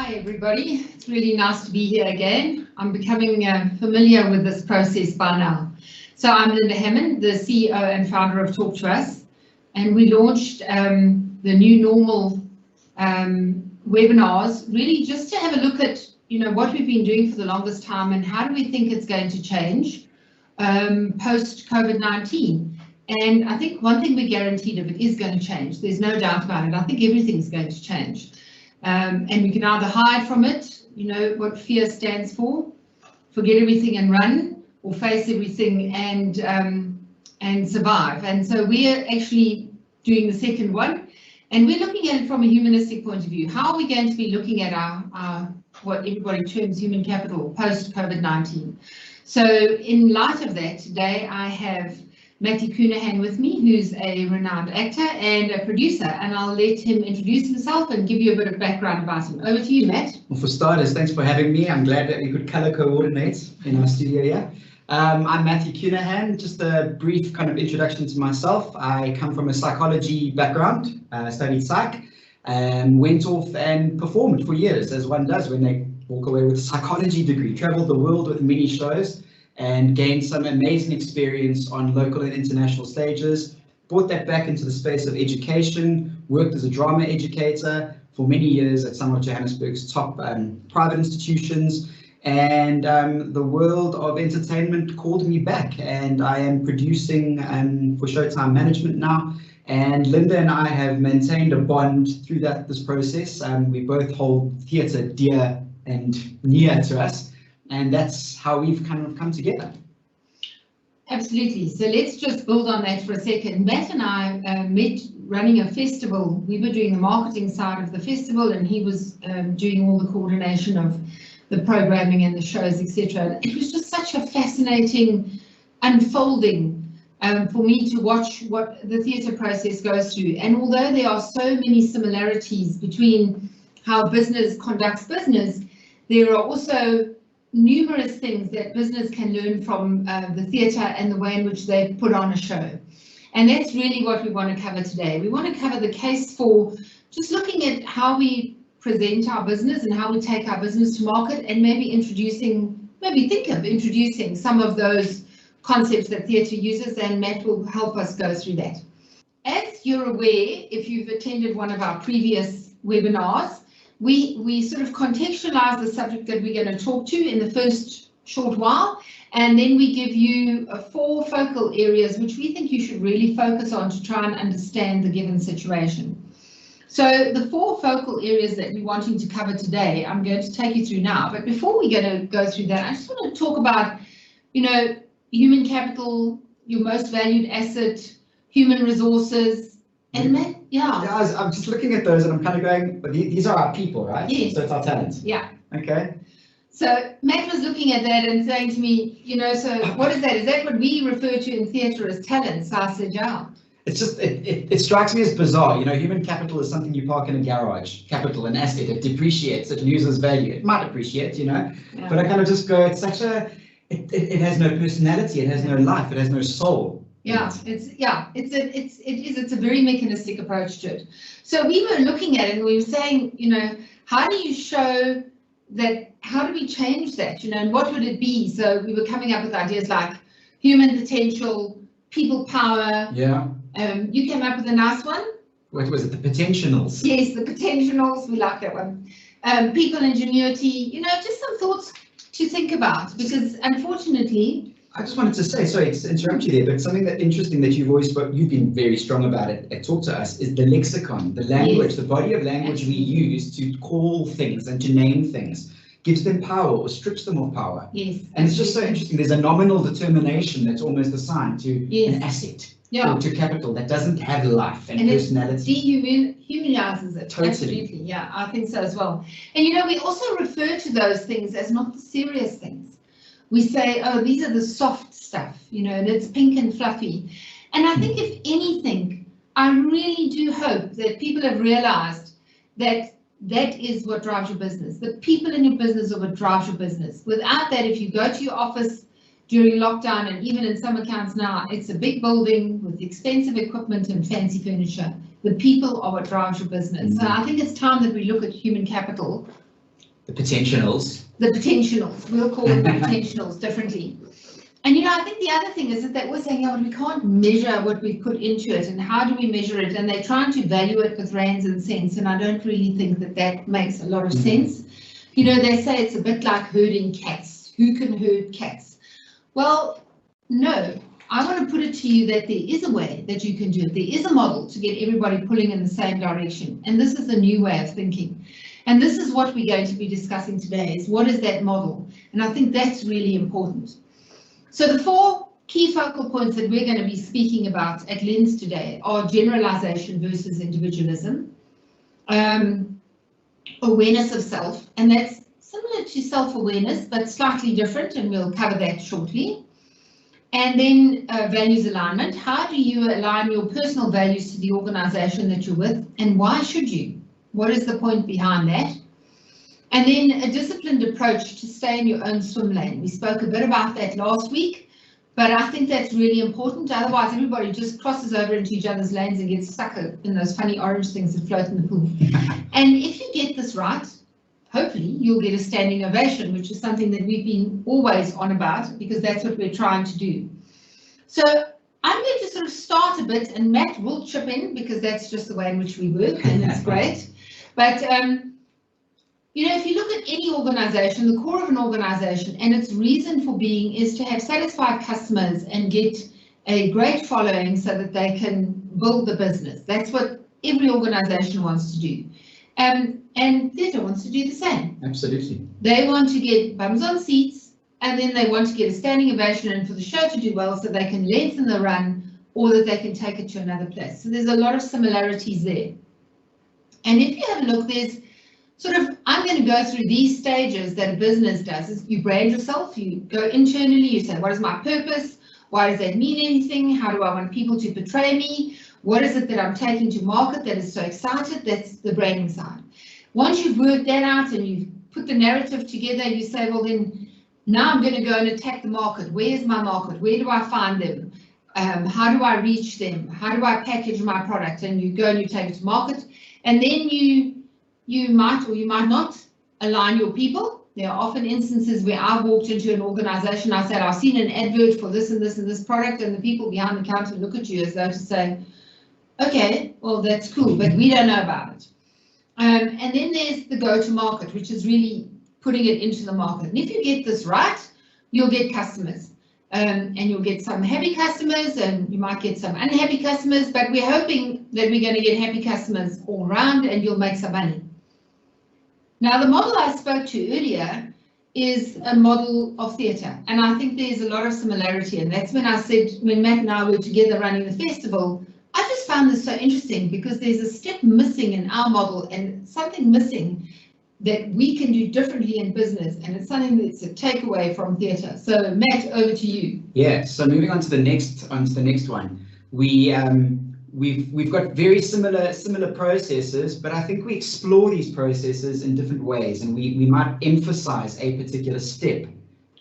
Hi everybody, it's really nice to be here again. I'm becoming familiar with this process by now. So I'm Linda Hammond, the CEO and founder of Talk to Us, and we launched the new normal webinars really just to have a look at what we've been doing for the longest time and how do we think it's going to change post COVID-19. And I think one thing we're guaranteed of, it is going to change. There's no doubt about it. I think everything's going to change. And we can either hide from it, what fear stands for, forget everything and run, or face everything and survive. And so we're actually doing the second one, and we're looking at it from a humanistic point of view. How are we going to be looking at our what everybody terms human capital post COVID-19? So in light of that, today I have Matthew Cunahan with me, who's a renowned actor and a producer, and I'll let him introduce himself and give you a bit of background about him. Over to you, Matt. Well, for starters, thanks for having me. I'm glad that we could colour coordinate in our studio here. I'm Matthew Cunahan. Just a brief kind of introduction to myself. I come from a psychology background, studied psych, and went off and performed for years, as one does when they walk away with a psychology degree. Travelled the world with many shows and gained some amazing experience on local and international stages, brought that back into the space of education, worked as a drama educator for many years at some of Johannesburg's top private institutions, and the world of entertainment called me back, and I am producing for Showtime Management now, and Linda and I have maintained a bond through this process. We both hold theatre dear and near to us, and that's how we've kind of come together. Absolutely. So let's just build on that for a second. Matt and I met running a festival. We were doing the marketing side of the festival, and he was doing all the coordination of the programming and the shows, etc. It was just such a fascinating unfolding for me to watch what the theatre process goes through. And although there are so many similarities between how business conducts business, there are also numerous things that business can learn from the theatre and the way in which they put on a show. And that's really what we want to cover today. We want to cover the case for just looking at how we present our business and how we take our business to market, and maybe think of introducing some of those concepts that theatre uses, and Matt will help us go through that. As you're aware, if you've attended one of our previous webinars, we sort of contextualize the subject that we're going to talk to in the first short while, and then we give you 4 focal areas which we think you should really focus on to try and understand the given situation. So the 4 focal areas that we're wanting to cover today, I'm going to take you through now. But before we're going to go through that, I just want to talk about, human capital, your most valued asset, human resources, and Matt, I'm just looking at those and I'm kind of going, but these are our people, right? Yes. So it's our talent. Yeah. Okay. So Matt was looking at that and saying to me, so what is that? Is that what we refer to in theatre as talent? So I said, yeah. It's just, it strikes me as bizarre. Human capital is something you park in a garage. Capital, an asset, it depreciates, it loses value. It might appreciate, Yeah. But I kind of just go, it's such it has no personality, it has no life, it has no soul. Yeah, it's a very mechanistic approach to it. So we were looking at it and we were saying, how do you show that, how do we change that, and what would it be? So we were coming up with ideas like human potential, people power. Yeah. You came up with a nice one. What was it? The potentials. Yes, the potentials. We like that one. People ingenuity. Just some thoughts to think about, because unfortunately. I just wanted to say, sorry to interrupt you there, but something that interesting that you've been very strong about it at Talk to Us is the lexicon, the language, yes. The body of language we use to call things and to name things gives them power or strips them of power. Yes. And it's just so interesting. There's a nominal determination that's almost assigned to yes. an asset. Yeah. Or to capital that doesn't have life and personality. It dehumanizes it. Totally. Absolutely. Yeah, I think so as well. And we also refer to those things as not the serious things. We say, oh, these are the soft stuff, and it's pink and fluffy. And I think if anything, I really do hope that people have realized that that is what drives your business. The people in your business are what drives your business. Without that, if you go to your office during lockdown, and even in some accounts now, it's a big building with expensive equipment and fancy furniture. The people are what drives your business. So I think it's time that we look at human capital the potentials. The potentials, we'll call them the potentials differently. And I think the other thing is that they're always saying, yeah, well, we can't measure what we put into it, and how do we measure it? And they're trying to value it with rands and cents, and I don't really think that that makes a lot of sense. They say it's a bit like herding cats. Who can herd cats? Well, no. I want to put it to you that there is a way that you can do it. There is a model to get everybody pulling in the same direction, and this is the new way of thinking. And this is what we're going to be discussing today, is what is that model? And I think that's really important. So the 4 key focal points that we're going to be speaking about at Lens today are generalization versus individualism, awareness of self, and that's similar to self-awareness, but slightly different, and we'll cover that shortly. And then values alignment. How do you align your personal values to the organization that you're with, and why should you? What is the point behind that? And then a disciplined approach to stay in your own swim lane. We spoke a bit about that last week, but I think that's really important. Otherwise, everybody just crosses over into each other's lanes and gets stuck in those funny orange things that float in the pool. And if you get this right, hopefully you'll get a standing ovation, which is something that we've been always on about, because that's what we're trying to do. So I'm going to sort of start a bit, and Matt will chip in, because that's just the way in which we work, and it's great. But if you look at any organization, the core of an organization and its reason for being is to have satisfied customers and get a great following so that they can build the business. That's what every organization wants to do. And theatre wants to do the same. Absolutely. They want to get bums on seats, and then they want to get a standing ovation and for the show to do well so they can lengthen the run, or that they can take it to another place. So there's a lot of similarities there. And if you have a look, there's I'm going to go through these stages that a business does. Is you brand yourself, you go internally, you say, what is my purpose? Why does that mean anything? How do I want people to portray me? What is it that I'm taking to market that is so excited? That's the branding side. Once you've worked that out and you've put the narrative together, you say, well then, now I'm going to go and attack the market. Where's my market? Where do I find them? How do I reach them? How do I package my product? And you go and you take it to market. And then you might or you might not align your people. There are often instances where I walked into an organization, I said, I've seen an advert for this and this and this product, and the people behind the counter look at you as though to say, okay, well, that's cool, but we don't know about it. And then there's the go-to-market, which is really putting it into the market. And if you get this right, you'll get customers. And you'll get some happy customers, and you might get some unhappy customers, but we're hoping that we're going to get happy customers all around, and you'll make some money. Now, the model I spoke to earlier is a model of theatre, and I think there's a lot of similarity, and that's when I said, when Matt and I were together running the festival, I just found this so interesting, because there's a step missing in our model and something missing that we can do differently in business, and it's something that's a takeaway from theatre. So Matt, over to you. Yeah, so moving on to the next one. We've got very similar processes, but I think we explore these processes in different ways, and we might emphasize a particular step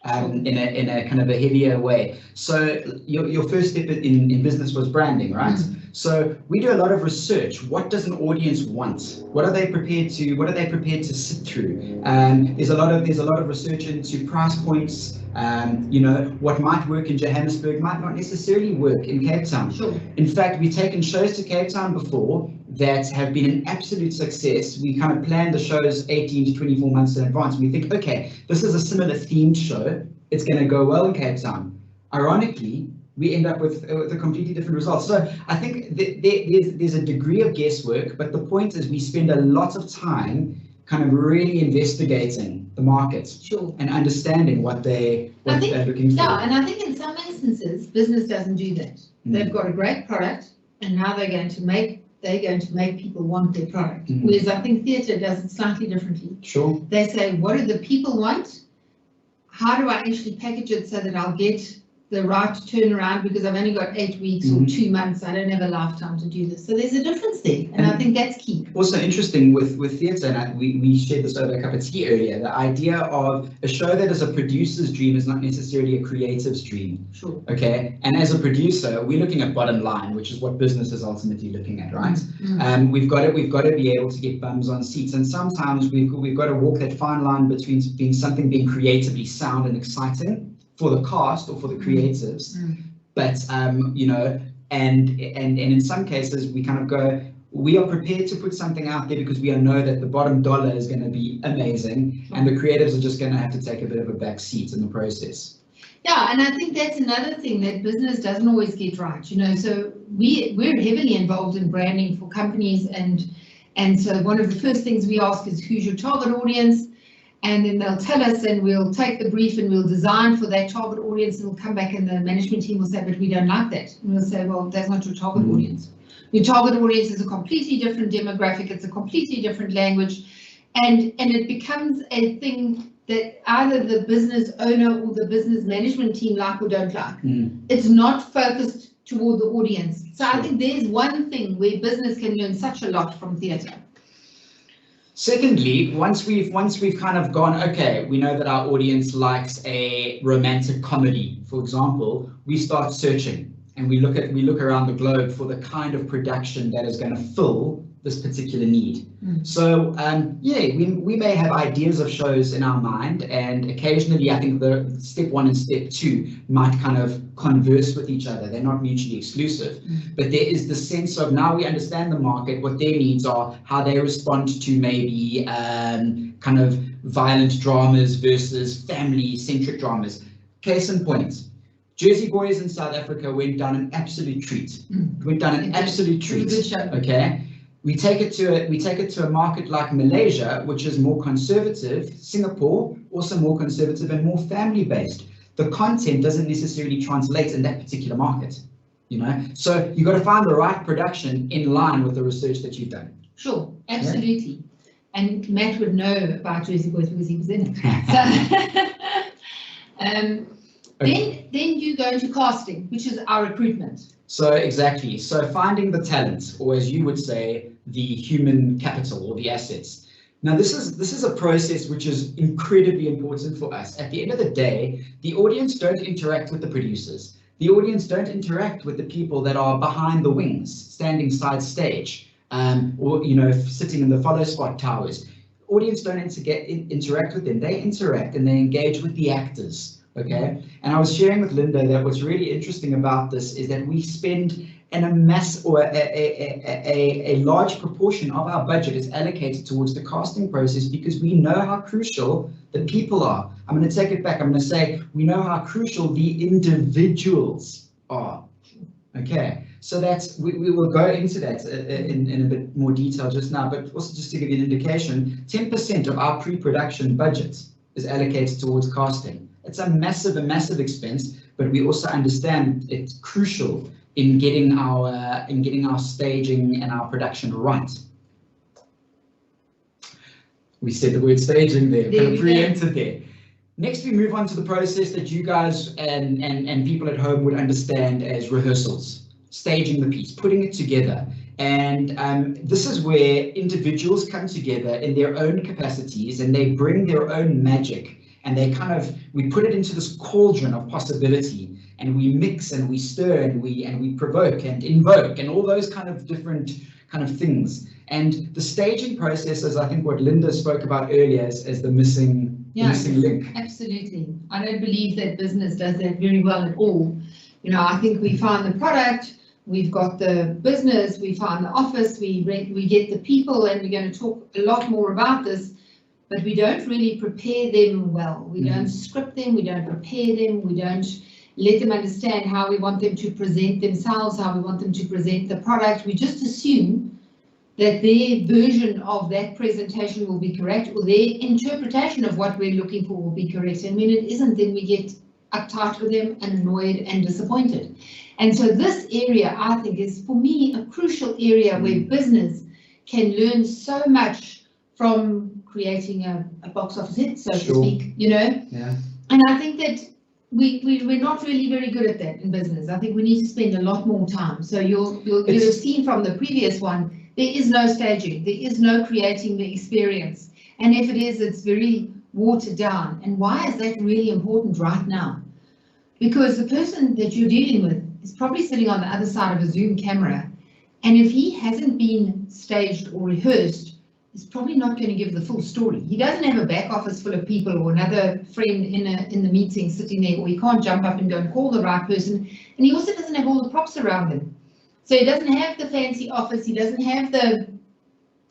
in a kind of a heavier way. So your first step in business was branding, right? Mm-hmm. So we do a lot of research. What does an audience want? What are they prepared to sit through? There's a lot of research into price points. What might work in Johannesburg might not necessarily work in Cape Town. Sure. In fact, we've taken shows to Cape Town before that have been an absolute success. We kind of plan the shows 18 to 24 months in advance. We think, okay, this is a similar themed show. It's going to go well in Cape Town. Ironically, we end up with a completely different result. So I think there's a degree of guesswork, but the point is we spend a lot of time kind of really investigating the market. Sure. And understanding what they're looking for. Yeah, and I think in some instances, business doesn't do that. They've got a great product, and now they're going to make people want their product. Whereas I think theatre does it slightly differently. Sure. They say, what do the people want? How do I actually package it so that I'll get the right turnaround because I've only got 8 weeks or 2 months. I don't have a lifetime to do this. So there's a difference there, and I think that's key. Also interesting with theatre, and we shared this over a cup of tea earlier, the idea of a show that is a producer's dream is not necessarily a creative's dream. Sure. Okay, and as a producer, we're looking at bottom line, which is what business is ultimately looking at, right? We've got to be able to get bums on seats, and sometimes we've got to walk that fine line between something being creatively sound and exciting for the cast or for the creatives, but you know, and in some cases we kind of go, we are prepared to put something out there because we know that the bottom dollar is going to be amazing, and the creatives are just going to have to take a bit of a back seat in the process. Yeah, and I think that's another thing that business doesn't always get right, you know. So we're heavily involved in branding for companies, and so one of the first things we ask is, who's your target audience? And then they'll tell us, and we'll take the brief and we'll design for that target audience, and we'll come back and the management team will say, but we don't like that. And we'll say, well, that's not your target audience. Your target audience is a completely different demographic, it's a completely different language, and it becomes a thing that either the business owner or the business management team like or don't like. It's not focused toward the audience. So I think there's one thing where business can learn such a lot from theatre. Secondly, once we've kind of gone, okay, we know that our audience likes a romantic comedy, for example, we start searching and we look around the globe for the kind of production that is going to fill this particular need. So yeah, we may have ideas of shows in our mind, and occasionally I think the step 1 and step 2 might kind of converse with each other. They're not mutually exclusive, but there is the sense of, now we understand the market, what their needs are, how they respond to maybe kind of violent dramas versus family-centric dramas. Case in point, Jersey Boys in South Africa went down an absolute treat. Okay. We take it to a market like Malaysia, which is more conservative. Singapore, also more conservative and more family-based. The content doesn't necessarily translate in that particular market, you know. So you got to find the right production in line with the research that you've done. Sure, absolutely. Yeah. And Matt would know about Jersey Boys because he was in it. So, then you go into casting, which is our recruitment. So exactly. So finding the talent, or as you would say, the human capital or the assets. Now this is a process which is incredibly important for us. At the end of the day, the audience don't interact with the producers. The audience don't interact with the people that are behind the wings, standing side stage, or you know, sitting in the follow spot towers. Audience don't interact with them. They interact and they engage with the actors. Okay, and I was sharing with Linda that what's really interesting about this is that we spend a large proportion of our budget is allocated towards the casting process because we know how crucial the people are. I'm going to take it back. I'm going to say we know how crucial the individuals are. Okay, so that's we will go into that in a bit more detail just now, but also just to give you an indication, 10% of our pre-production budget is allocated towards casting. It's a massive expense, but we also understand it's crucial in getting our staging and our production right. We said the word staging there, kind of preempted there. Next, we move on to the process that you guys and people at home would understand as rehearsals, staging the piece, putting it together. And this is where individuals come together in their own capacities and they bring their own magic. And we put it into this cauldron of possibility, and we mix and we stir and we provoke and invoke and all those kind of different kind of things. And the staging process is, I think, what Linda spoke about earlier as the missing link. Absolutely. I don't believe that business does that very well at all. You know, I think we find the product, we've got the business, we find the office, we get the people, and we're going to talk a lot more about this. But we don't really prepare them well. We don't script them, we don't prepare them, we don't let them understand how we want them to present themselves, how we want them to present the product. We just assume that their version of that presentation will be correct, or their interpretation of what we're looking for will be correct. And when it isn't, then we get uptight with them and annoyed and disappointed. And so this area, I think, is for me a crucial area where business can learn so much from creating a box office hit, so to speak, you know. Yeah. And I think that we're not really very good at that in business. I think we need to spend a lot more time. So you'll have seen from the previous one, there is no staging, there is no creating the experience. And if it is, it's very watered down. And why is that really important right now? Because the person that you're dealing with is probably sitting on the other side of a Zoom camera. And if he hasn't been staged or rehearsed, he's probably not going to give the full story. He doesn't have a back office full of people or another friend in the meeting sitting there, or he can't jump up and go and call the right person. And he also doesn't have all the props around him. So he doesn't have the fancy office, he doesn't have the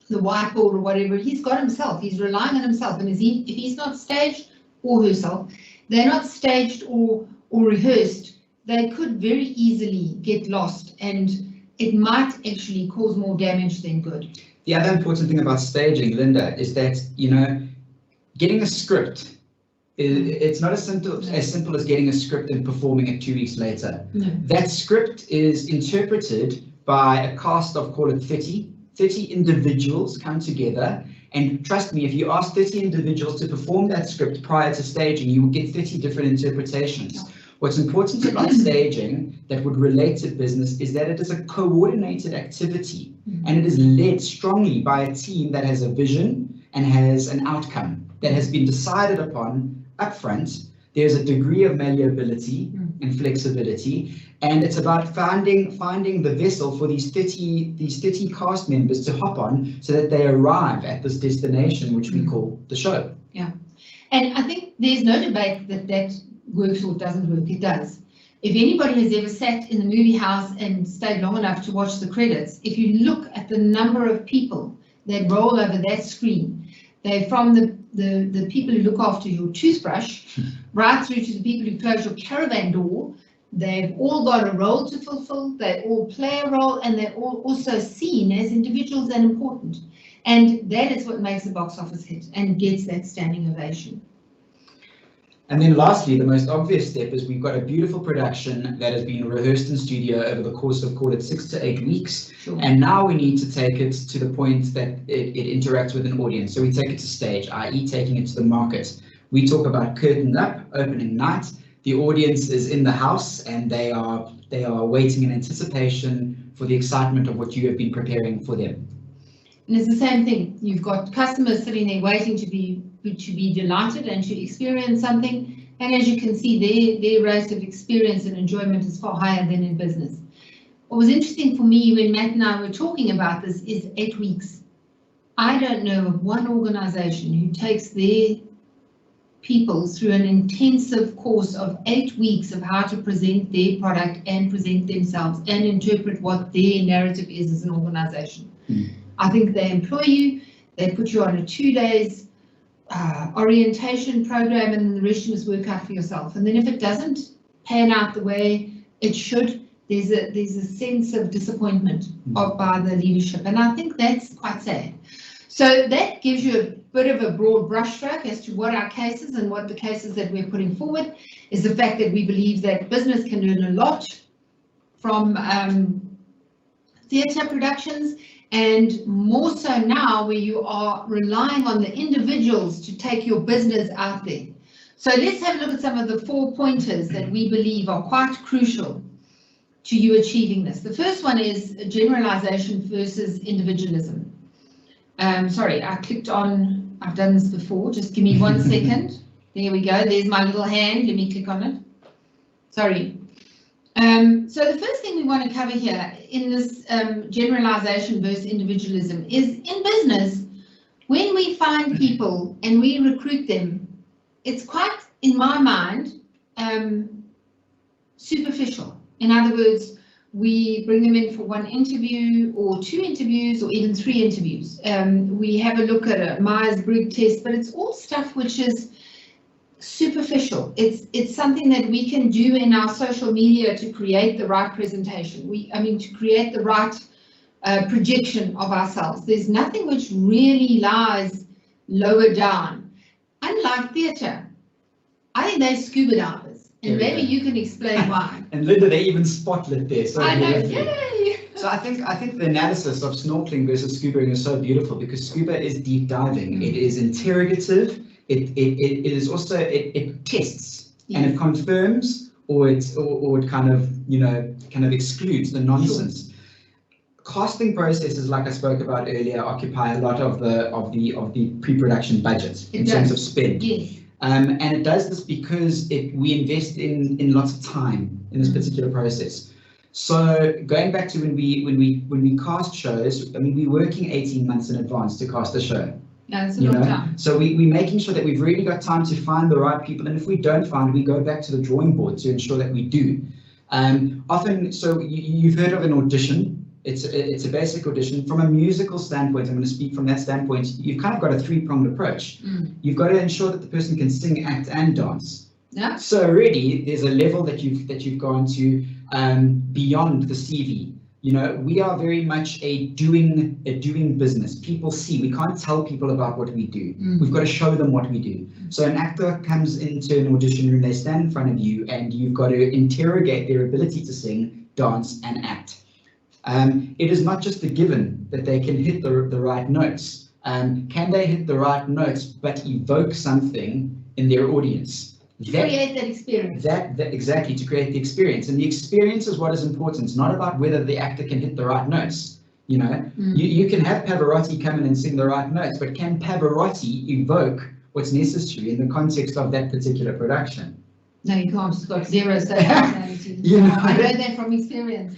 whiteboard or whatever. He's got himself, he's relying on himself. And if he's not staged or herself, they're not staged or rehearsed, they could very easily get lost, and it might actually cause more damage than good. The other important thing about staging, Linda, is that, getting a script, it's not as simple as getting a script and performing it 2 weeks later. No. That script is interpreted by a cast of, call it 30 individuals come together. And trust me, if you ask 30 individuals to perform that script prior to staging, you will get 30 different interpretations. What's important about staging that would relate to business is that it is a coordinated activity, and it is led strongly by a team that has a vision and has an outcome that has been decided upon upfront. There's a degree of malleability and flexibility, and it's about finding the vessel for these 30 cast members to hop on so that they arrive at this destination, which we call the show. Yeah, and I think there's no debate that works or doesn't work. It does. If anybody has ever sat in the movie house and stayed long enough to watch the credits, if you look at the number of people that roll over that screen, they're from the people who look after your toothbrush right through to the people who close your caravan door. They've all got a role to fulfill, they all play a role, and they're all also seen as individuals and important. And that is what makes a box office hit and gets that standing ovation. And then lastly, the most obvious step is we've got a beautiful production that has been rehearsed in studio over the course of, call it 6 to 8 weeks. Sure. And now we need to take it to the point that it interacts with an audience. So we take it to stage, i.e. taking it to the market. We talk about curtained up, opening night. The audience is in the house and they are waiting in anticipation for the excitement of what you have been preparing for them. And it's the same thing. You've got customers sitting there waiting to be delighted and to experience something. And as you can see, their rate of experience and enjoyment is far higher than in business. What was interesting for me when Matt and I were talking about this is 8 weeks. I don't know of one organization who takes their people through an intensive course of 8 weeks of how to present their product and present themselves and interpret what their narrative is as an organization. I think they employ you, they put you on a 2 days orientation program, and the rest you must work out for yourself. And then if it doesn't pan out the way it should, there's a sense of disappointment by the leadership, and I think that's quite sad. So that gives you a bit of a broad brushstroke as to what our cases and what the cases that we're putting forward is. The fact that we believe that business can learn a lot from theatre productions, and more so now where you are relying on the individuals to take your business out there. So let's have a look at some of the 4 pointers that we believe are quite crucial to you achieving this. The first one is generalization versus individualism. Sorry, I clicked on, I've done this before, just give me 1 second. There we go, there's my little hand, let me click on it. Sorry. So the first thing we want to cover here in this generalization versus individualism is, in business, when we find people and we recruit them, it's quite, in my mind, superficial. In other words, we bring them in for 1 interview or 2 interviews or even 3 interviews. We have a look at a Myers-Briggs test, but it's all stuff which is superficial. It's something that we can do in our social media to create the right presentation. To create the right projection of ourselves. There's nothing which really lies lower down. Unlike theatre, I think they're scuba divers, and maybe you can explain why. And Linda, they even spotlit there. So I know, yay! So I think the analysis of snorkeling versus scubaing is so beautiful, because scuba is deep diving. It is interrogative. It is also, it tests and it confirms or it kind of excludes the nonsense. Sure. Casting processes, like I spoke about earlier, occupy a lot of the pre-production budget in terms of spend. Yes. And it does this because we invest in lots of time in this particular process. So going back to when we cast shows, I mean, we're working 18 months in advance to cast a show. Yeah, it's a long time. So we're making sure that we've really got time to find the right people, and if we don't find, we go back to the drawing board to ensure that we do. Often, so you've heard of an audition. It's a basic audition. From a musical standpoint, I'm going to speak from that standpoint, you've kind of got a three-pronged approach. You've got to ensure that the person can sing, act, and dance. Yeah. So already there's a level that you've gone to beyond the CV. You know, we are very much a doing business. People see. We can't tell people about what we do. We've got to show them what we do. So an actor comes into an audition room, they stand in front of you, and you've got to interrogate their ability to sing, dance, and act. It is not just a given that they can hit the right notes. Can they hit the right notes but evoke something in their audience? To create that experience. That exactly, to create the experience. And the experience is what is important. It's not about whether the actor can hit the right notes. You know, you can have Pavarotti come in and sing the right notes, but can Pavarotti evoke what's necessary in the context of that particular production? No, you can't. It's got zero personality. You know, I know that from experience.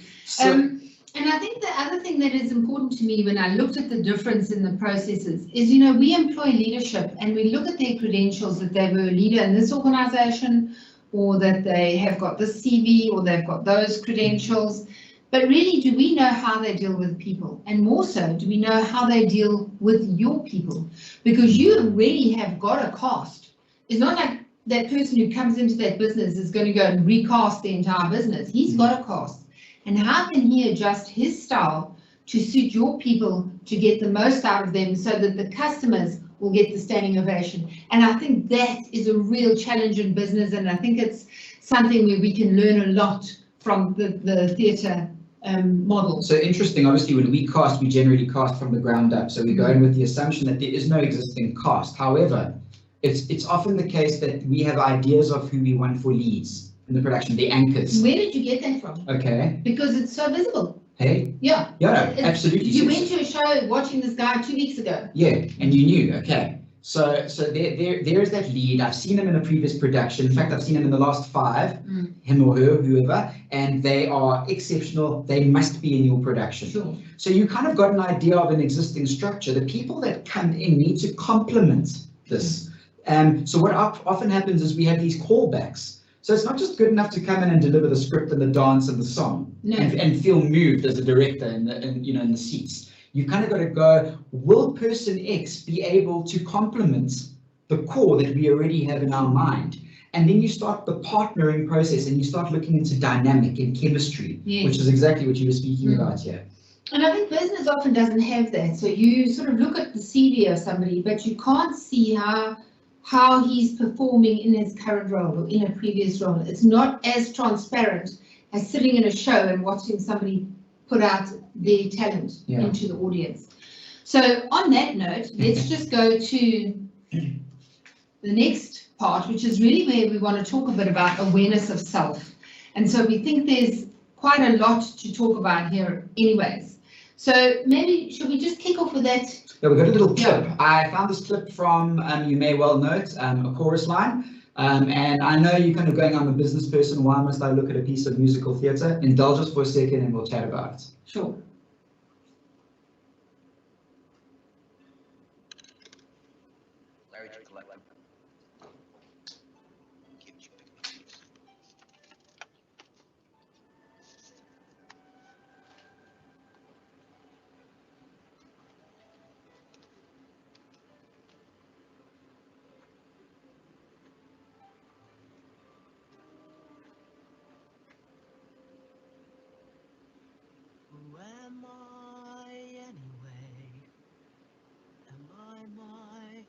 And I think the other thing that is important to me when I looked at the difference in the processes is, you know, we employ leadership and we look at their credentials, that they were a leader in this organization, or that they have got this CV, or they've got those credentials. But really, do we know how they deal with people? And more so, do we know how they deal with your people? Because you already have got a cast. It's not like that person who comes into that business is going to go and recast the entire business. He's got a cast. And how can he adjust his style to suit your people to get the most out of them so that the customers will get the standing ovation? And I think that is a real challenge in business, and I think it's something where we can learn a lot from the theatre model. So interesting, obviously when we cast, we generally cast from the ground up. So we go in with the assumption that there is no existing cast. However, it's often the case that we have ideas of who we want for leads in the production, the anchors. Where did you get that from? Okay. Because it's so visible. Hey? Yeah. Yeah, absolutely. You went to a show watching this guy 2 weeks ago. Yeah, and you knew, okay. So there is that lead. I've seen him in a previous production. In fact, I've seen him in the last 5, him or her, whoever, and they are exceptional. They must be in your production. Sure. So you kind of got an idea of an existing structure. The people that come in need to complement this. So what often happens is we have these callbacks. So it's not just good enough to come in and deliver the script and the dance and the song and feel moved as a director in the seats. You kind of got to go, will person X be able to complement the core that we already have in our mind? And then you start the partnering process and you start looking into dynamic and chemistry, which is exactly what you were speaking about here. And I think business often doesn't have that. So you sort of look at the CV of somebody, but you can't see how he's performing in his current role or in a previous role. It's not as transparent as sitting in a show and watching somebody put out their talent into the audience. So on that note, let's just go to the next part, which is really where we want to talk a bit about awareness of self. And so we think there's quite a lot to talk about here anyways. So maybe, should we just kick off with that? Yeah, we've got a little clip. I found this clip from, you may well know it, a chorus line. And I know you're kind of going, I'm a business person, why must I look at a piece of musical theatre? Indulge us for a second and we'll chat about it. Sure. Am I anyway? Am I my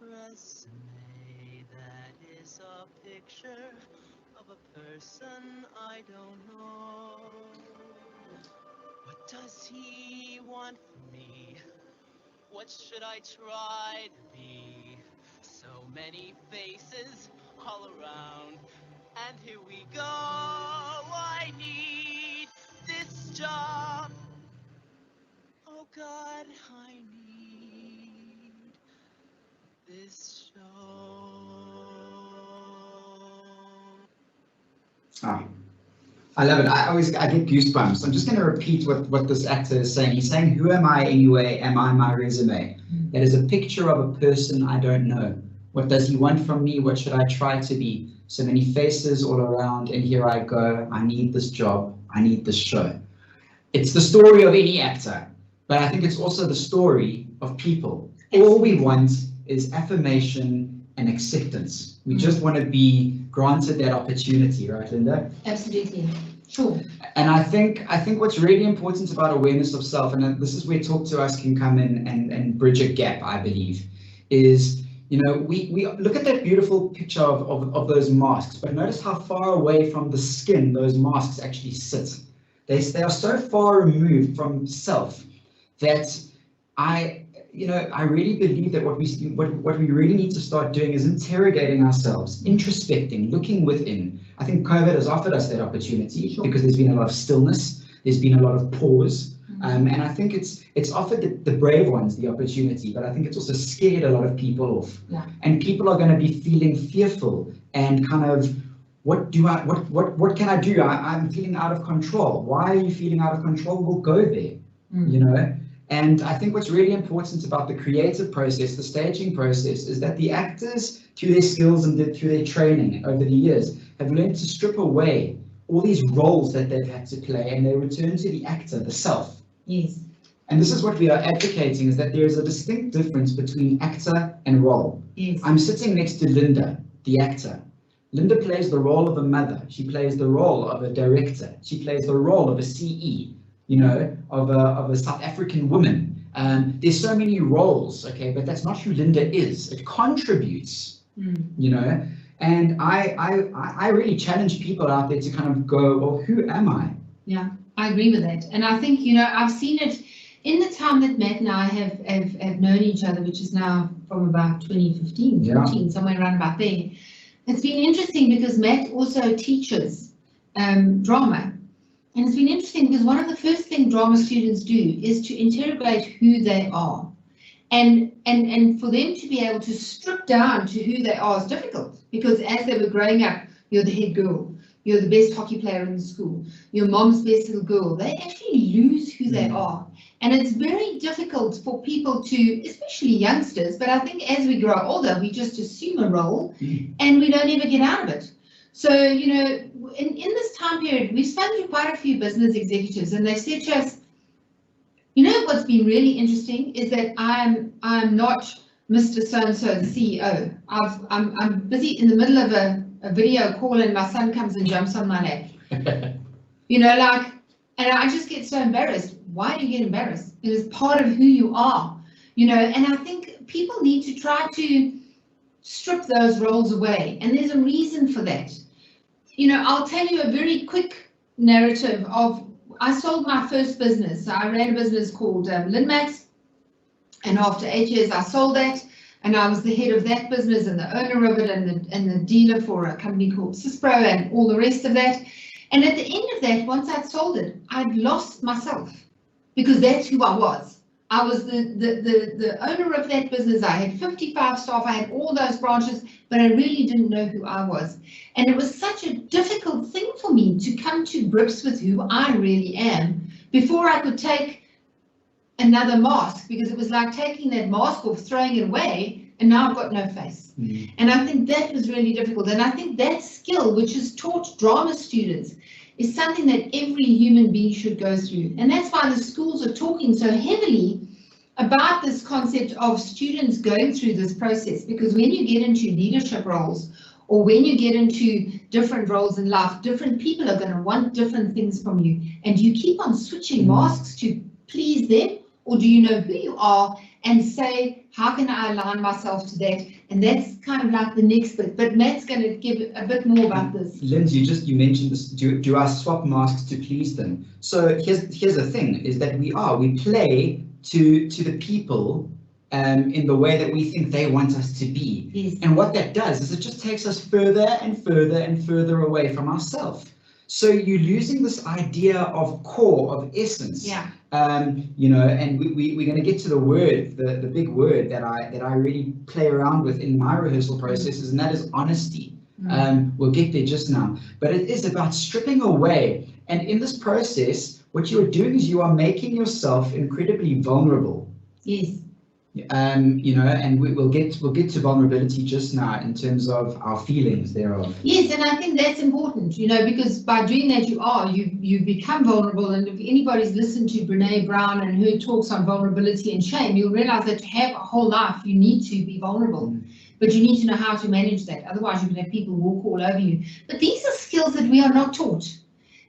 resume? That is a picture of a person I don't know. What does he want from me? What should I try to be? So many faces all around. And here we go. I need this job. Oh God, I need this job. Ah, I love it. I get goosebumps. I'm just going to repeat what this actor is saying. He's saying, "Who am I anyway? Am I my resume?" That is a picture of a person I don't know. What does he want from me? What should I try to be? So many faces all around, and here I go. I need this job. I need this show. It's the story of any actor, but I think it's also the story of people. All we want is affirmation and acceptance. We just want to be granted that opportunity, right, Linda? Absolutely. Sure. And I think what's really important about awareness of self, and this is where Talk to Us can come in and bridge a gap, I believe, is, you know, we look at that beautiful picture of those masks, but notice how far away from the skin those masks actually sit. They are so far removed from self that I really believe that what we really need to start doing is interrogating ourselves, introspecting, looking within. I think COVID has offered us that opportunity because there's been a lot of stillness, there's been a lot of pause, and I think it's offered the brave ones the opportunity, but I think it's also scared a lot of people off. Yeah. And people are going to be feeling fearful and kind of, what can I do? I'm feeling out of control. Why are you feeling out of control? We'll go there, you know. And I think what's really important about the creative process, the staging process, is that the actors, through their skills and through their training over the years, have learned to strip away all these roles that they've had to play, and they return to the actor, the self. Yes. And this is what we are advocating, is that there is a distinct difference between actor and role. Yes. I'm sitting next to Linda, the actor. Linda plays the role of a mother. She plays the role of a director. She plays the role of a CE, you know, of a South African woman. There's so many roles, okay, but that's not who Linda is. It contributes, you know, and I really challenge people out there to kind of go, well, who am I? Yeah, I agree with that. And I think, you know, I've seen it in the time that Matt and I have known each other, which is now from about 2015, 14, somewhere around about there. It's been interesting because Matt also teaches drama. And it's been interesting because one of the first things drama students do is to interrogate who they are. And for them to be able to strip down to who they are is difficult, because as they were growing up, you're the head girl, you're the best hockey player in the school, your mom's best little girl. They actually lose who they are. And it's very difficult for people to, especially youngsters, but I think as we grow older, we just assume a role and we don't ever get out of it. So, you know, in this time period, we've spoken to quite a few business executives, and they said to us, you know, what's been really interesting is that I'm not Mr. So-and-so, the CEO. I'm busy in the middle of a video call and my son comes and jumps on my lap. You know, like, and I just get so embarrassed. Why do you get embarrassed? It is part of who you are, you know, and I think people need to try to strip those roles away, and there's a reason for that. You know, I'll tell you a very quick narrative of, I sold my first business. I ran a business called Linmax, and after 8 years I sold that, and I was the head of that business and the owner of it and the dealer for a company called Cispro and all the rest of that. And at the end of that, once I'd sold it, I'd lost myself, because that's who I was. I was the owner of that business. I had 55 staff. I had all those branches, but I really didn't know who I was. And it was such a difficult thing for me to come to grips with who I really am before I could take another mask, because it was like taking that mask off, throwing it away, and now I've got no face. And I think that was really difficult. And I think that skill, which is taught drama students, is something that every human being should go through. And that's why the schools are talking so heavily about this concept of students going through this process, because when you get into leadership roles, or when you get into different roles in life, different people are going to want different things from you. And do you keep on switching masks to please them, or do you know who you are and say, how can I align myself to that? And that's kind of like the next bit, but Matt's going to give a bit more about this. Lindsay, you mentioned this, do I swap masks to please them? So here's the thing, is that we play to the people in the way that we think they want us to be. Yes. And what that does is it just takes us further and further and further away from ourselves. So you're losing this idea of core, of essence. Yeah. You know, and we're going to get to the word, the big word that I really play around with in my rehearsal processes, and that is honesty. We'll get there just now, but it is about stripping away. And in this process, what you are doing is you are making yourself incredibly vulnerable. Yes. You know, and we'll get to vulnerability just now in terms of our feelings thereof. Yes, and I think that's important, you know, because by doing that you become vulnerable. And if anybody's listened to Brene Brown and her talks on vulnerability and shame, you'll realize that to have a whole life you need to be vulnerable. But you need to know how to manage that. Otherwise you can have people walk all over you. But these are skills that we are not taught.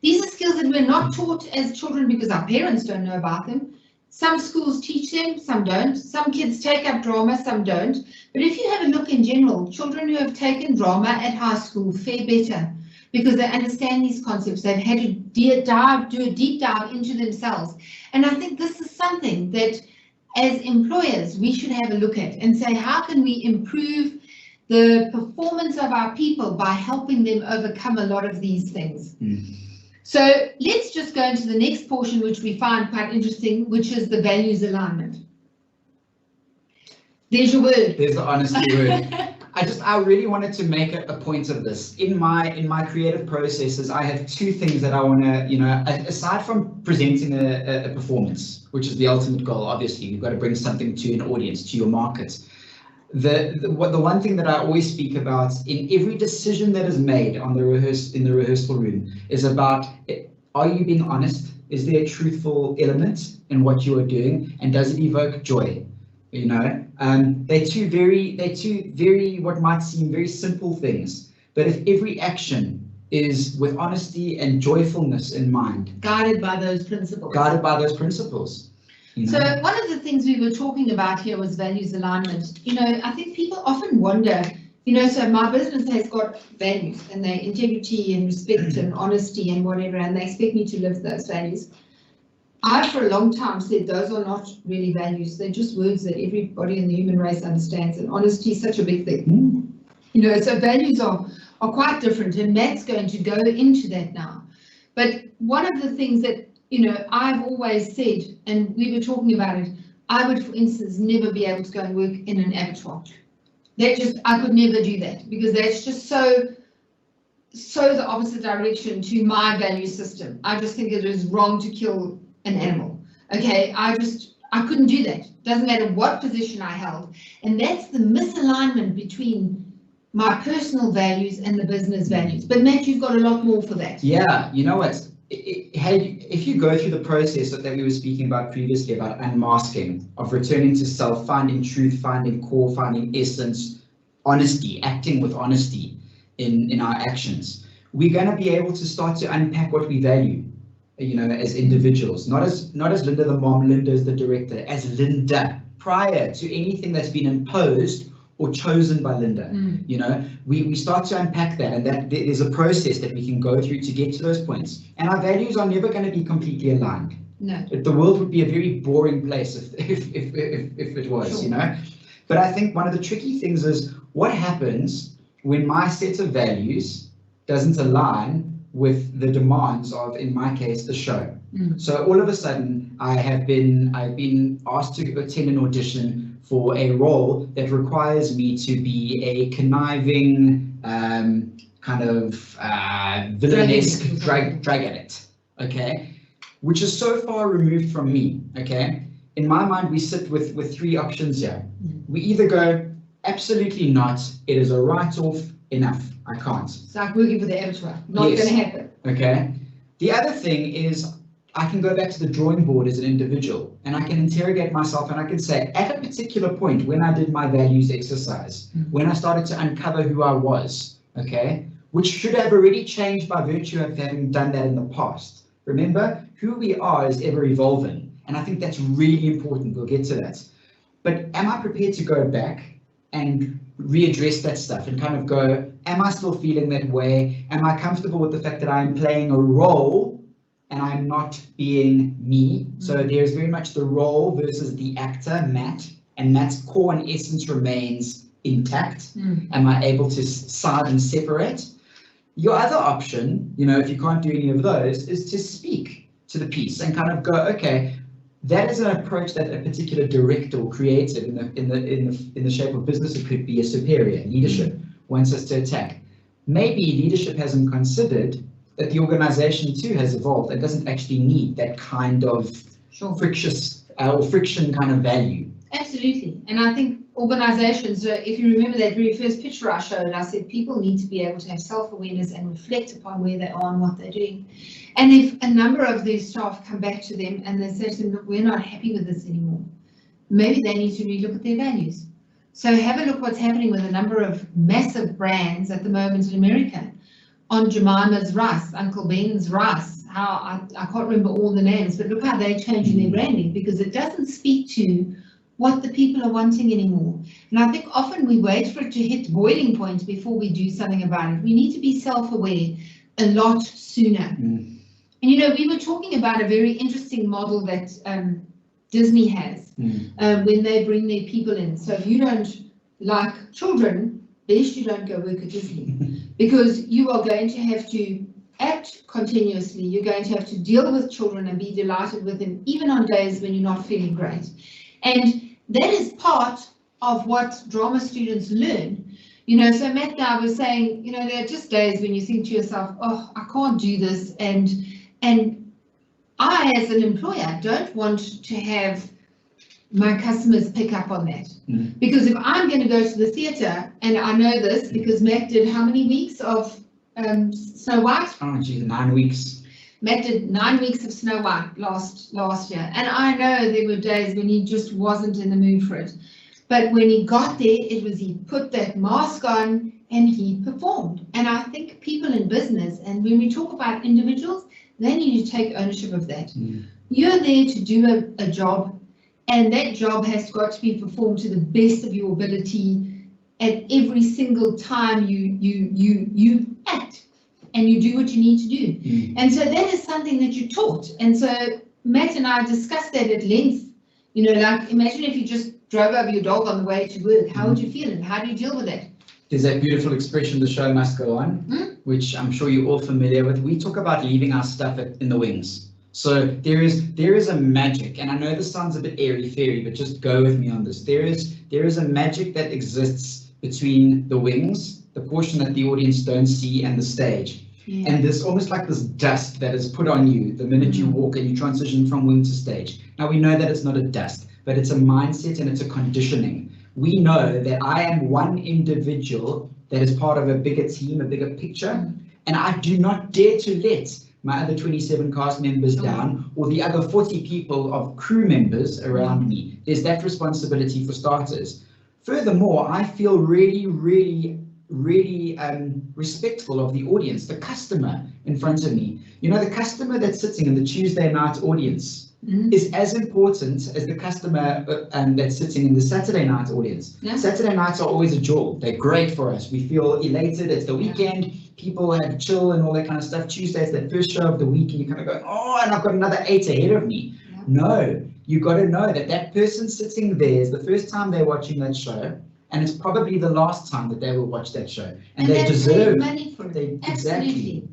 These are skills that we're not taught as children because our parents don't know about them. Some schools teach them, some don't. Some kids take up drama, some don't. But if you have a look in general, children who have taken drama at high school fare better because they understand these concepts. They've had to do a deep dive into themselves. And I think this is something that as employers, we should have a look at and say, how can we improve the performance of our people by helping them overcome a lot of these things? So let's just go into the next portion, which we find quite interesting, which is the values alignment. There's your word. There's the honesty word. I really wanted to make a point of this. In my creative processes, I have two things that I want to, you know, aside from presenting a performance, which is the ultimate goal, obviously, you've got to bring something to an audience, to your market. The one thing that I always speak about in every decision that is made in the rehearsal room is about, are you being honest? Is there a truthful element in what you are doing, and does it evoke joy? You know, they're two very what might seem very simple things, but if every action is with honesty and joyfulness in mind, guided by those principles. You know? So one of the things we were talking about here was values alignment. You know, I think people often wonder, you know, so my business has got values and they integrity and respect and honesty and whatever, and they expect me to live those values. I, for a long time, said those are not really values. They're just words that everybody in the human race understands, and honesty is such a big thing. You know, so values are quite different, and Matt's going to go into that now. But one of the things that, you know, I've always said, and we were talking about it, I would, for instance, never be able to go and work in an abattoir. I could never do that because that's just so the opposite direction to my value system. I just think it is wrong to kill an animal. Okay, I couldn't do that. Doesn't matter what position I held. And that's the misalignment between my personal values and the business values. But Matt, you've got a lot more for that. Yeah, you know what? If you go through the process that we were speaking about previously about unmasking, of returning to self, finding truth, finding core, finding essence, honesty, acting with honesty in our actions, we're going to be able to start to unpack what we value, you know, as individuals, not as Linda the mom, Linda as the director, as Linda, prior to anything that's been imposed or chosen by Linda. You know, we start to unpack that, and that there's a process that we can go through to get to those points. And our values are never going to be completely aligned. No. The world would be a very boring place if it was, sure. You know. But I think one of the tricky things is what happens when my set of values doesn't align with the demands of, in my case, the show. So all of a sudden, I've been asked to attend an audition for a role that requires me to be a conniving, kind of villainesque drug addict, okay? Which is so far removed from me, okay? In my mind, we sit with three options here. We either go, absolutely not, it is a write-off, enough, I can't. It's like working for the abattoir, not Yes. going to happen. Okay. The other thing is I can go back to the drawing board as an individual and I can interrogate myself and I can say at a particular point when I did my values exercise, when I started to uncover who I was, okay, which should have already changed by virtue of having done that in the past. Remember, who we are is ever evolving. And I think that's really important. We'll get to that. But am I prepared to go back and readdress that stuff and kind of go, am I still feeling that way? Am I comfortable with the fact that I'm playing a role and I'm not being me? So there's very much the role versus the actor, Matt, and that core and essence remains intact? Am I able to side and separate? Your other option, you know, if you can't do any of those, is to speak to the piece and kind of go, okay, that is an approach that a particular director or creative in the shape of business, it could be a superior leadership, wants us to attack. Maybe leadership hasn't considered that the organization too has evolved and doesn't actually need that kind of friction kind of value. Absolutely. And I think organizations, if you remember that very first picture I showed, I said people need to be able to have self-awareness and reflect upon where they are and what they're doing. And if a number of their staff come back to them and they say to them, look, we're not happy with this anymore, maybe they need to relook at their values. So have a look what's happening with a number of massive brands at the moment in America. On Jemima's rice, Uncle Ben's rice, how I can't remember all the names, but look how they're changing their branding because it doesn't speak to what the people are wanting anymore. And I think often we wait for it to hit boiling point before we do something about it. We need to be self-aware a lot sooner. And you know, we were talking about a very interesting model that Disney has when they bring their people in. So if you don't like children, best you don't go work at Disney because you are going to have to act continuously. You're going to have to deal with children and be delighted with them, even on days when you're not feeling great. And that is part of what drama students learn. You know, so Matt and I were saying, you know, there are just days when you think to yourself, oh, I can't do this. And I, as an employer, don't want to have my customers pick up on that. Because if I'm going to go to the theatre, and I know this because Matt did how many weeks of Snow White? Oh, geez, 9 weeks. Matt did 9 weeks of Snow White last year. And I know there were days when he just wasn't in the mood for it. But when he got there, it was he put that mask on and he performed. And I think people in business, and when we talk about individuals, they need to take ownership of that. You're there to do a job, and that job has got to be performed to the best of your ability at every single time you act and you do what you need to do. And so that is something that you're taught. And so Matt and I discussed that at length. You know, like imagine if you just drove over your dog on the way to work. How would you feel and how do you deal with that? There's that beautiful expression, the show must go on, which I'm sure you're all familiar with. We talk about leaving our stuff in the wings. So there is a magic, and I know this sounds a bit airy-fairy, but just go with me on this. There is a magic that exists between the wings, the portion that the audience don't see, and the stage. And there's almost like this dust that is put on you the minute you walk and you transition from wing to stage. Now we know that it's not a dust, but it's a mindset and it's a conditioning. We know that I am one individual that is part of a bigger team, a bigger picture, and I do not dare to let my other 27 cast members down or the other 40 people of crew members around me. There's that responsibility for starters. Furthermore, I feel really respectful of the audience, the customer in front of me. You know, the customer that's sitting in the Tuesday night audience is as important as the customer that's sitting in the Saturday night audience. Saturday nights are always a jewel. They're great for us. We feel elated. It's the weekend. People have chill and all that kind of stuff. Tuesday is that first show of the week and you kind of go, oh, and I've got another 8 ahead of me. No, you got to know that that person sitting there is the first time they're watching that show, and it's probably the last time that they will watch that show. And they deserve money for it. Absolutely. Exactly.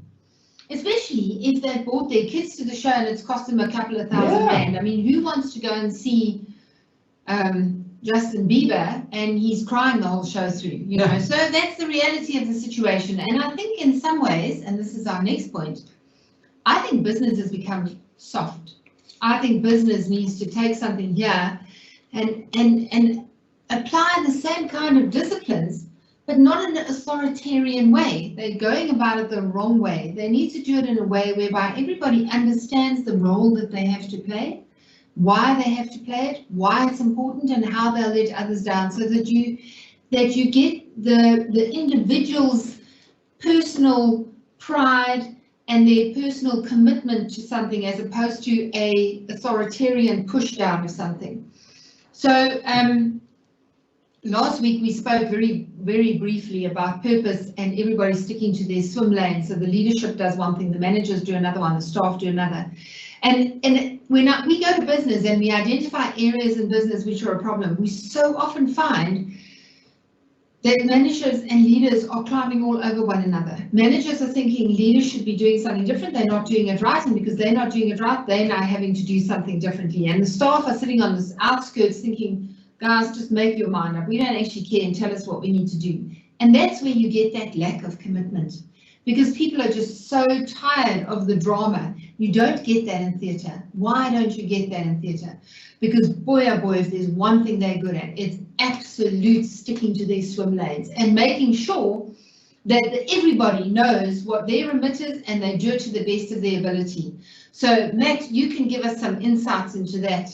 Especially if they've brought their kids to the show and it's cost them a couple of thousand rand. I mean, who wants to go and see Justin Bieber and he's crying the whole show through, you know? So that's the reality of the situation. And I think in some ways, and this is our next point, I think business has become soft. I think business needs to take something here and apply the same kind of disciplines, but not in an authoritarian way. They're going about it the wrong way. They need to do it in a way whereby everybody understands the role that they have to play, why they have to play it, why it's important, and how they'll let others down, so that you get the individual's personal pride and their personal commitment to something as opposed to a authoritarian push down of something. So last week we spoke very briefly about purpose and everybody sticking to their swim lane. So the leadership does one thing, the managers do another one, the staff do another. And when we go to business and we identify areas in business which are a problem, we so often find that managers and leaders are climbing all over one another. Managers are thinking leaders should be doing something different, they're not doing it right, and because they're not doing it right, they're now having to do something differently. And the staff are sitting on the outskirts thinking, guys, just make your mind up. We don't actually care and tell us what we need to do. And that's where you get that lack of commitment, because people are just so tired of the drama. You don't get that in theatre. Why don't you get that in theatre? Because boy, oh boy, if there's one thing they're good at, it's absolute sticking to their swim lanes and making sure that everybody knows what their remit is and they do it to the best of their ability. So Matt, you can give us some insights into that.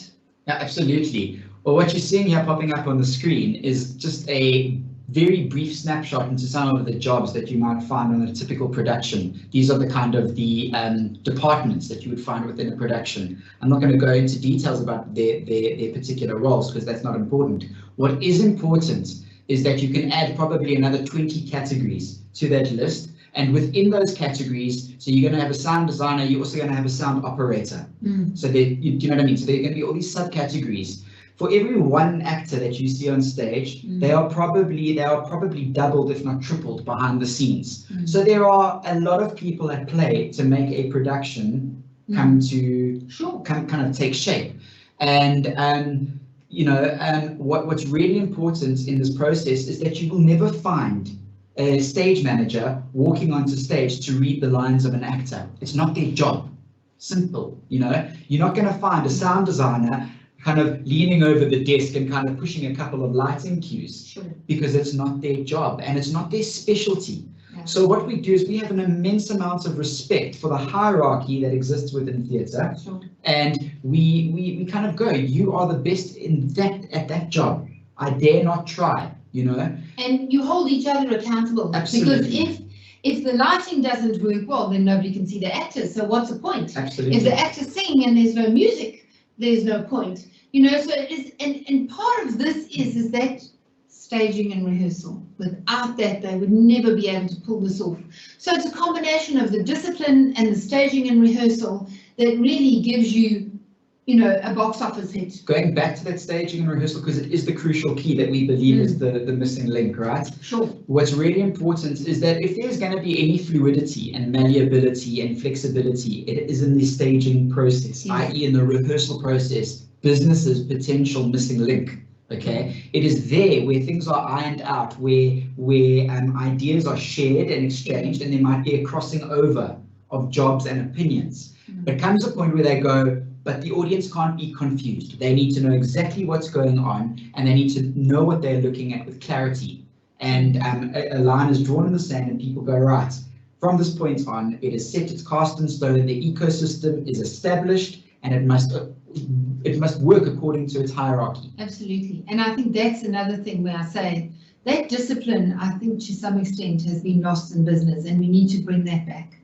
Yeah, absolutely. Well, what you're seeing here popping up on the screen is just a very brief snapshot into some of the jobs that you might find on a typical production. These are the kind of the departments that you would find within a production. I'm not going to go into details about their particular roles because that's not important. What is important is that you can add probably another 20 categories to that list. And within those categories, so you're going to have a sound designer, you're also going to have a sound operator. So do you know what I mean? So there are going to be all these subcategories. For every one actor that you see on stage, they are probably doubled, if not tripled, behind the scenes. So there are a lot of people at play to make a production come to kind of take shape. And what's really important in this process is that you will never find a stage manager walking onto stage to read the lines of an actor. It's not their job. Simple, you know. You're not going to find a sound designer kind of leaning over the desk and kind of pushing a couple of lighting cues, because it's not their job and it's not their specialty. So what we do is we have an immense amount of respect for the hierarchy that exists within theatre, and we kind of go, you are the best in that at that job. I dare not try, you know. And you hold each other accountable. Absolutely. Because if the lighting doesn't work well, then nobody can see the actors. So what's the point? Absolutely. If the actors sing and there's no music, there's no point. You know, so it is, and part of this is that staging and rehearsal. Without that, they would never be able to pull this off. So it's a combination of the discipline and the staging and rehearsal that really gives you, you know, a box office hit. Going back to that staging and rehearsal, because it is the crucial key that we believe is the missing link, right? Sure. What's really important is that if there's going to be any fluidity and malleability and flexibility, it is in the staging process, i.e. in the rehearsal process. Business's potential missing link. Okay, it is there where things are ironed out, where ideas are shared and exchanged, and there might be a crossing over of jobs and opinions. There comes a point where they go, but the audience can't be confused. They need to know exactly what's going on, and they need to know what they're looking at with clarity. And a line is drawn in the sand, and people go, right, from this point on, it is set, it's cast in stone, the ecosystem is established, and it must work according to its hierarchy. Absolutely. And I think that's another thing where I say that discipline, I think to some extent has been lost in business, and we need to bring that back.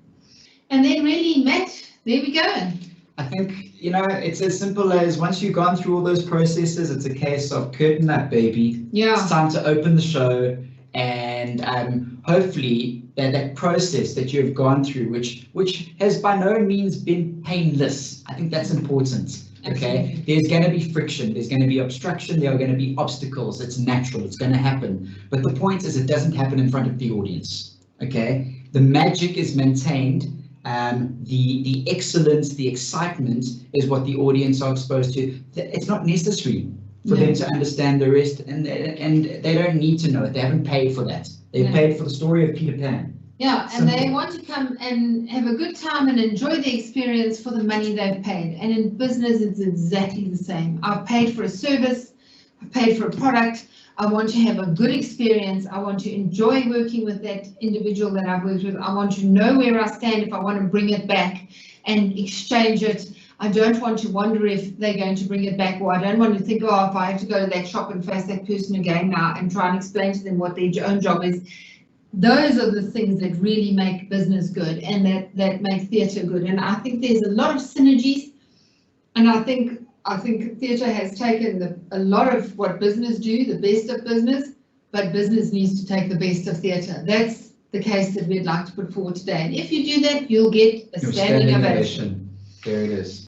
And then really, Matt, there we go. I think, you know, it's as simple as once you've gone through all those processes, it's a case of curtain up, baby. Yeah. It's time to open the show, and hopefully that process that you've gone through, which has by no means been painless. I think that's important. Okay, absolutely. There's going to be friction, there's going to be obstruction, there are going to be obstacles. It's natural, it's going to happen. But the point is, it doesn't happen in front of the audience. Okay, the magic is maintained. The excellence, the excitement is what the audience are exposed to. It's not necessary for them to understand the rest, and they don't need to know it. They haven't paid for that. They've paid for the story of Peter Pan. Yeah, and they want to come and have a good time and enjoy the experience for the money they've paid. And in business, it's exactly the same. I've paid for a service, I've paid for a product. I want to have a good experience. I want to enjoy working with that individual that I've worked with. I want to know where I stand if I want to bring it back and exchange it. I don't want to wonder if they're going to bring it back, or I don't want to think, oh, if I have to go to that shop and face that person again now and try and explain to them what their own job is. Those are the things that really make business good and that make theatre good. And I think there's a lot of synergies, and I think theatre has taken a lot of what business do, the best of business, but business needs to take the best of theatre. That's the case that we'd like to put forward today. And if you do that, you'll get a standing ovation. There it is.